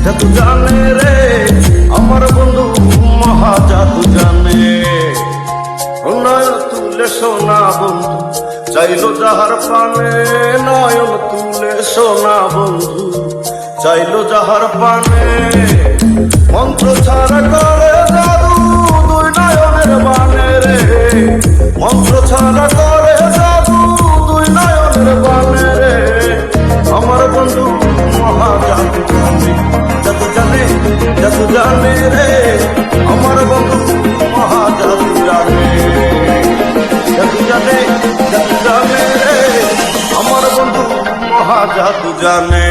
জাদু জানে রে আমার বন্ধু মহা জাদু জানে। নয়ন তুলে সোনা বন্ধু চাইলো যাহার পানে, নয়ন তুলে সোনা বন্ধু চাইলো যাহার পানে। মন্ত্র ছাড়া করে জাদু দুই নয়নের বানে রে, মন্ত্র ছাড়া করে জাদু দুই নয়নের বানে রে। আমার বন্ধু মহা জাদু জানে, জাদু জানে, জাদু জানে রে আমার বন্ধু মহা জাদু জানে। জাদু জানে, জাদু জানে রে আমার বন্ধু মহা জাদু জানে।